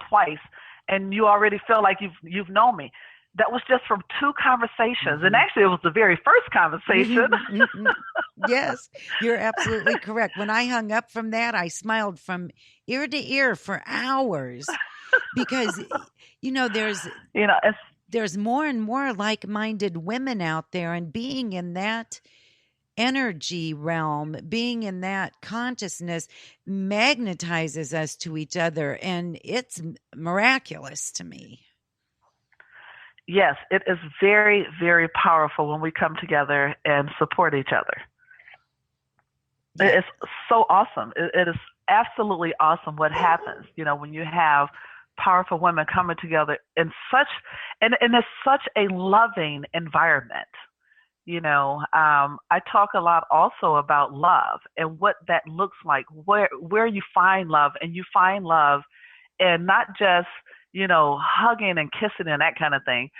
twice, and you already feel like you've known me. That was just from 2 conversations. And actually, it was the very first conversation. Yes, you're absolutely correct. When I hung up from that, I smiled from ear to ear for hours because, there's more and more like-minded women out there, and being in that energy realm, being in that consciousness magnetizes us to each other, and it's miraculous to me. Yes, it is very, very powerful when we come together and support each other. Yeah. It's so awesome. It is absolutely awesome what happens, when you have powerful women coming together in it's such a loving environment. I talk a lot also about love and what that looks like, where you find love, and you find love and not just, hugging and kissing and that kind of thing,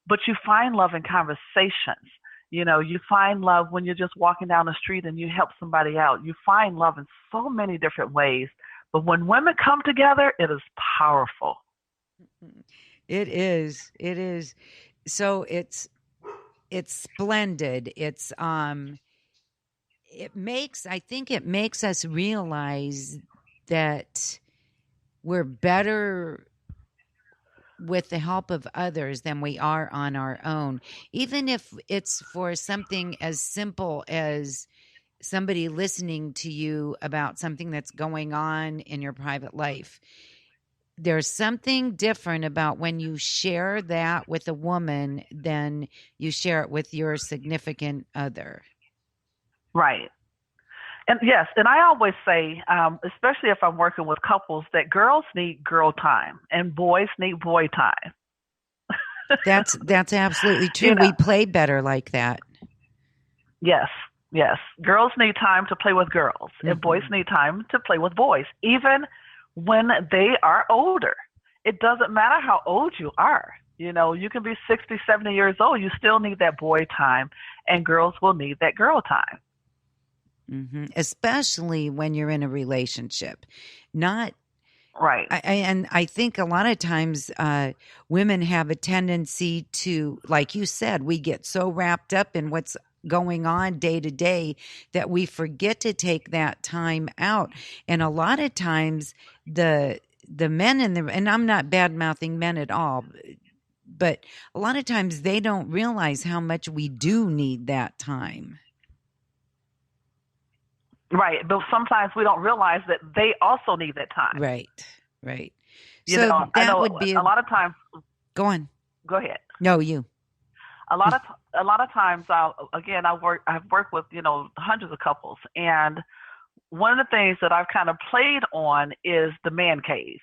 but you find love in conversations. You find love when you're just walking down the street and you help somebody out. You find love in so many different ways. But when women come together, it is powerful. It is. It is. So it's splendid. I think it makes us realize that we're better with the help of others than we are on our own. Even if it's for something as simple as somebody listening to you about something that's going on in your private life. There's something different about when you share that with a woman than you share it with your significant other. Right. And yes, and I always say, especially if I'm working with couples, that girls need girl time and boys need boy time. That's absolutely true. We play better like that. Yes. Girls need time to play with girls, and boys need time to play with boys, even when they are older. It doesn't matter how old you are. You can be 60, 70 years old. You still need that boy time, and girls will need that girl time. Especially when you're in a relationship. Not right. I think a lot of times women have a tendency to, like you said, we get so wrapped up in what's going on day to day that we forget to take that time out. And a lot of times the men and I'm not bad mouthing men at all, but a lot of times they don't realize how much we do need that time. Right, but sometimes we don't realize that they also need that time. Right. So that would be a lot of times. Go on. Go ahead. No, you. A lot of times, I've worked with hundreds of couples, and one of the things that I've kind of played on is the man cave.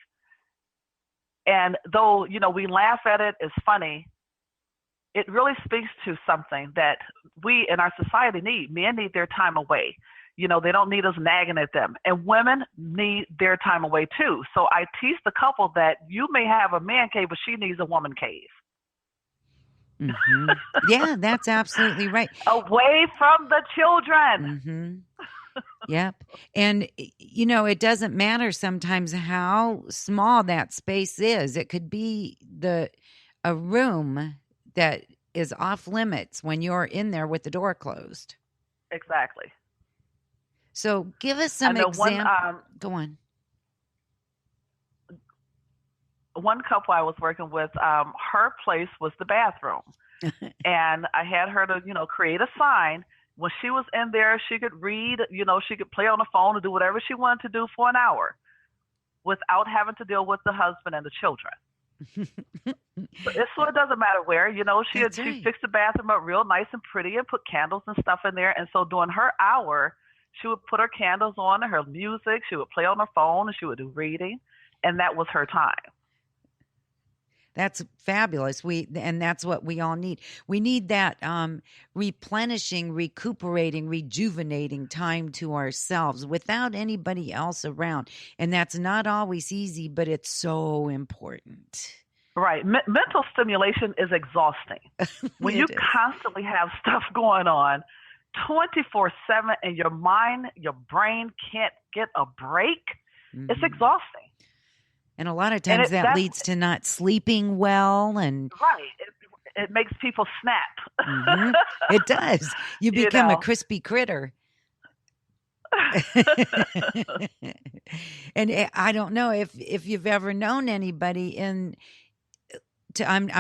And though we laugh at it, it's funny. It really speaks to something that we in our society need. Men need their time away. They don't need us nagging at them. And women need their time away too. So I teach the couple that you may have a man cave, but she needs a woman cave. Yeah, that's absolutely right. Away from the children. Yep. And, it doesn't matter sometimes how small that space is. It could be a room that is off limits when you're in there with the door closed. Exactly. So give us some examples. Go on. One couple I was working with, her place was the bathroom. And I had her to, create a sign. When she was in there, she could read, she could play on the phone and do whatever she wanted to do for an hour without having to deal with the husband and the children. So it doesn't matter where, she fixed the bathroom up real nice and pretty and put candles and stuff in there. And so during her hour, she would put her candles on, her music, she would play on her phone, and she would do reading, and that was her time. That's fabulous. And that's what we all need. We need that replenishing, recuperating, rejuvenating time to ourselves without anybody else around. And that's not always easy, but it's so important. Right. Mental stimulation is exhausting. When you constantly have stuff going on 24/7 and your mind, your brain can't get a break, it's exhausting. And a lot of And times that leads to not sleeping well, and right. It makes people snap. It does. You You become a know. crispy critter. And I don't know if you've ever known anybody I'm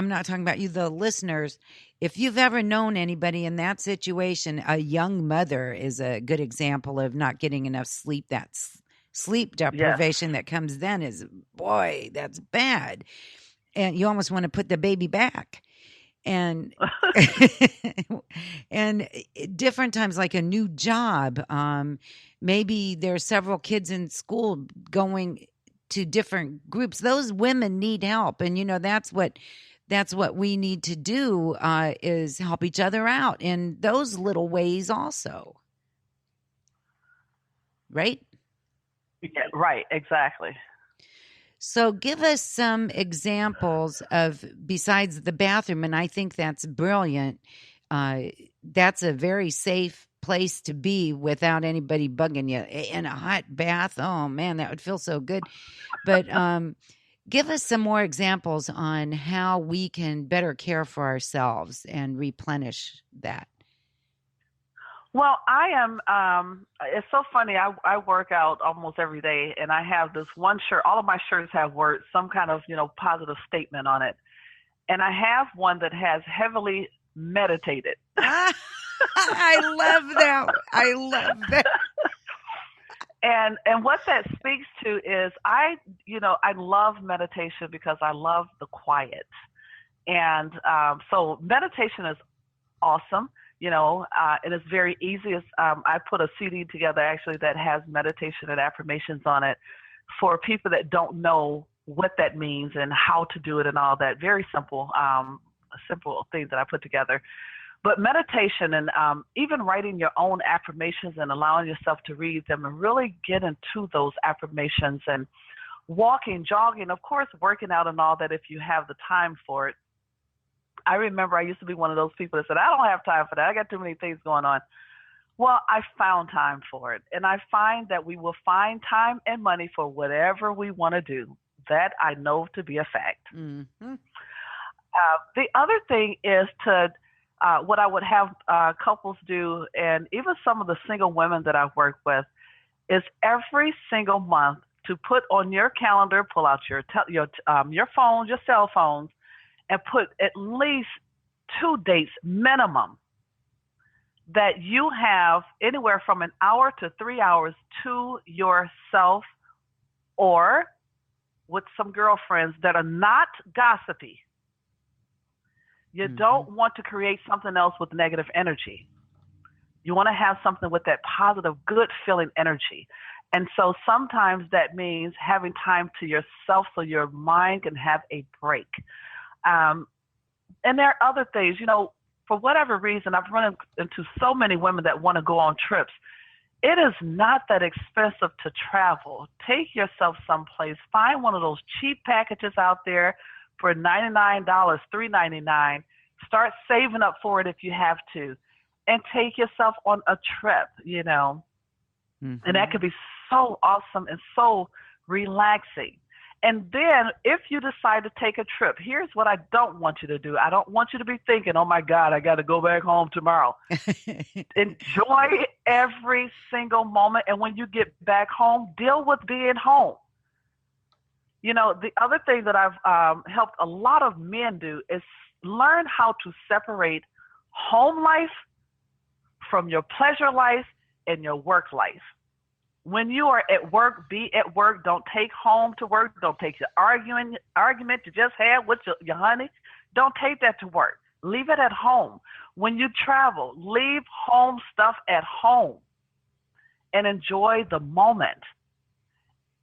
not talking about you, the listeners. If you've ever known anybody in that situation, a young mother is a good example of not getting enough sleep. That's sleep Yes. deprivation that comes then is, boy, that's bad. And you almost want to put the baby back. And and different times, like a new job, maybe there are several kids in school going to different groups. Those women need help, and that's what we need to do, is help each other out in those little ways also, right? Yeah, right, exactly. So give us some examples of, besides the bathroom, and I think that's brilliant. That's a very safe place to be without anybody bugging you. In a hot bath, oh man, that would feel so good. But give us some more examples on how we can better care for ourselves and replenish that. Well, I am. It's so funny. I work out almost every day, and I have this one shirt. All of my shirts have words, some kind of positive statement on it, and I have one that has heavily meditated. I love that. I love that. And what that speaks to is I love meditation because I love the quiet, and so meditation is awesome. And it's very easy. I put a CD together actually that has meditation and affirmations on it for people that don't know what that means and how to do it and all that. Very simple, simple things that I put together. But meditation and even writing your own affirmations and allowing yourself to read them and really get into those affirmations, and walking, jogging, of course, working out and all that if you have the time for it. I remember I used to be one of those people that said, I don't have time for that. I got too many things going on. Well, I found time for it. And I find that we will find time and money for whatever we want to do. That I know to be a fact. Mm-hmm. The other thing is what I would have couples do, and even some of the single women that I've worked with, is every single month to put on your calendar, pull out your phones, your cell phones, and put at least 2 dates minimum that you have anywhere from an hour to 3 hours to yourself, or with some girlfriends that are not gossipy. You don't want to create something else with negative energy. You want to have something with that positive, good feeling energy. And so sometimes that means having time to yourself so your mind can have a break. And there are other things, for whatever reason, I've run into so many women that want to go on trips. It is not that expensive to travel. Take yourself someplace. Find one of those cheap packages out there for $99, $3.99. Start saving up for it if you have to, and take yourself on a trip, And that could be so awesome and so relaxing. And then if you decide to take a trip, here's what I don't want you to do. I don't want you to be thinking, oh my God, I got to go back home tomorrow. Enjoy every single moment. And when you get back home, deal with being home. The other thing that I've helped a lot of men do is learn how to separate home life from your pleasure life and your work life. When you are at work, be at work. Don't take home to work. Don't take your argument you just had with your honey. Don't take that to work. Leave it at home. When you travel, leave home stuff at home and enjoy the moment.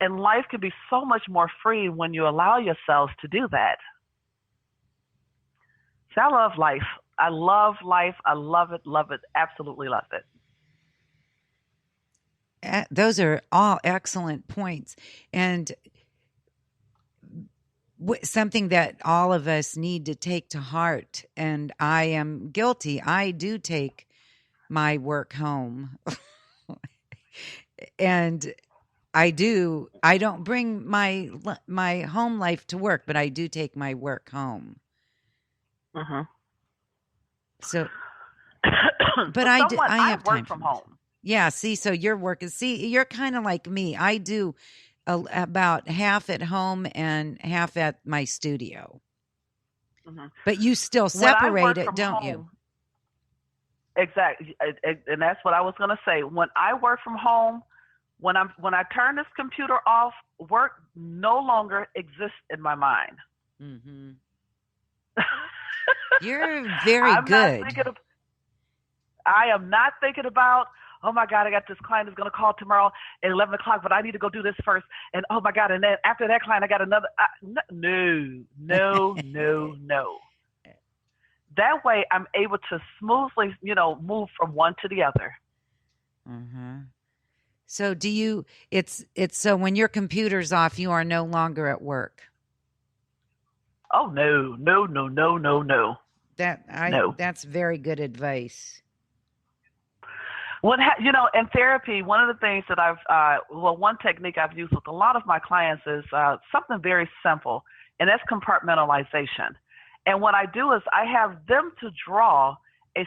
And life can be so much more free when you allow yourselves to do that. So I love life. I love life. I love it, absolutely love it. Those are all excellent points. And something that all of us need to take to heart. And I am guilty. I do take my work home. And I do. I don't bring my home life to work, but I do take my work home. Mm-hmm. So, but For someone, I I have time work for from myself. home. Yeah. See, so your work is, you're kind of like me. I do about half at home and half at my studio. Hmm. But you still When I separate work it, from don't you? home, exactly, and that's what I was going to say. When I work from home, when I turn this computer off, work no longer exists in my mind. Mm-hmm. You're very I'm not good. thinking of. I am not thinking about. Oh my God, I got this client who's going to call tomorrow at 11 o'clock, but I need to go do this first. And oh my God, and then after that client, I got another. No, no, no, no. That way, I'm able to smoothly, move from one to the other. Uh-huh. So it's so when your computer's off, you are no longer at work. Oh no, no, no, no, no, no, no. That's very good advice. In therapy, one of the things that one technique I've used with a lot of my clients is something very simple, and that's compartmentalization. And what I do is I have them to draw a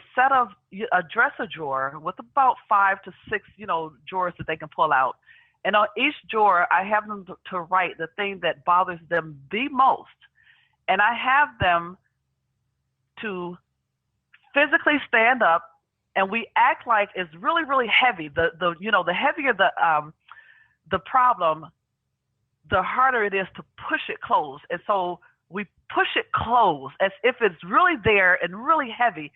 dresser drawer with about 5 to 6, drawers that they can pull out. And on each drawer, I have them to write the thing that bothers them the most. And I have them to physically stand up, and we act like it's really, really heavy. The heavier the problem, the harder it is to push it closed. And so we push it closed as if it's really there and really heavy.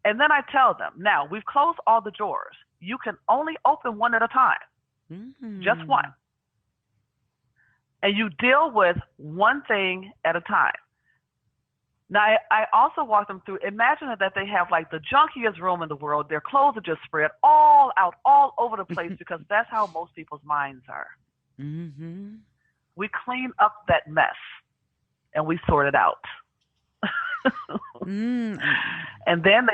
And then I tell them, now we've closed all the drawers. You can only open one at a time, just one. And you deal with one thing at a time. Now, I also walk them through, imagine that they have like the junkiest room in the world. Their clothes are just spread all out, all over the place, because that's how most people's minds are. Mm-hmm. We clean up that mess and we sort it out. And then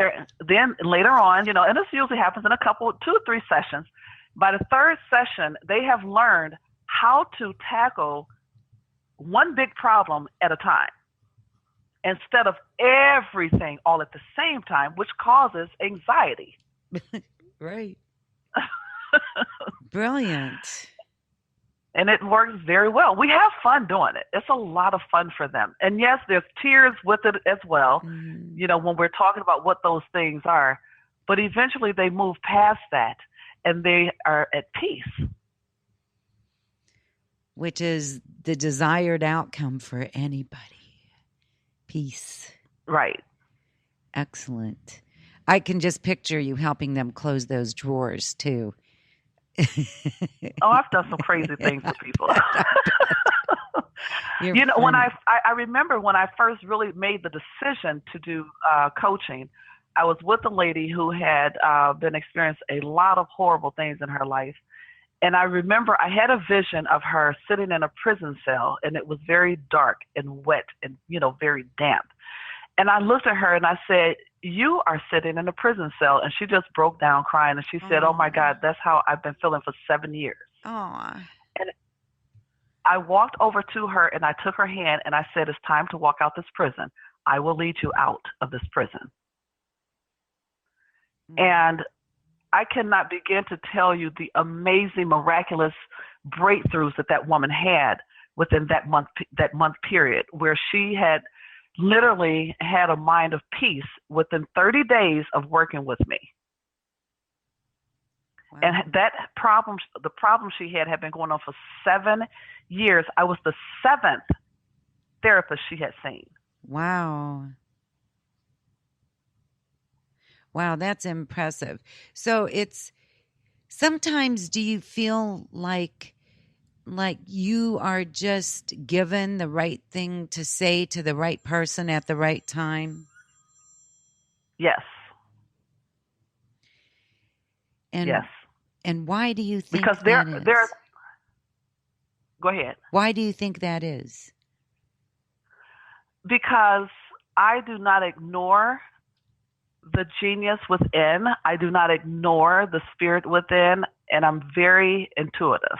later on, and this usually happens in 2 to 3 sessions. By the third session, they have learned how to tackle one big problem at a time, instead of everything all at the same time, which causes anxiety. Right. Brilliant. And it works very well. We have fun doing it. It's a lot of fun for them. And yes, there's tears with it as well, when we're talking about what those things are. But eventually they move past that and they are at peace. Which is the desired outcome for anybody. Peace. Right. Excellent. I can just picture you helping them close those drawers too. Oh, I've done some crazy things with people. When I remember when I first really made the decision to do coaching, I was with a lady who had been experienced a lot of horrible things in her life. And I remember I had a vision of her sitting in a prison cell, and it was very dark and wet and, very damp. And I looked at her and I said, "You are sitting in a prison cell." And she just broke down crying. And she said, "Oh my God, that's how I've been feeling for 7 years." Aww. And I walked over to her and I took her hand and I said, "It's time to walk out this prison. I will lead you out of this prison." And I cannot begin to tell you the amazing, miraculous breakthroughs that woman had within that month period, where she had literally had a mind of peace within 30 days of working with me. Wow. And the problem she had been going on for 7 years. I was the 7th therapist she had seen. Wow. Wow, that's impressive. So sometimes do you feel like you are just given the right thing to say to the right person at the right time? Yes. Yes. And why do you think because that is? Go ahead. Why do you think that is? Because I do not ignore the genius within. I do not ignore the spirit within, and I'm very intuitive.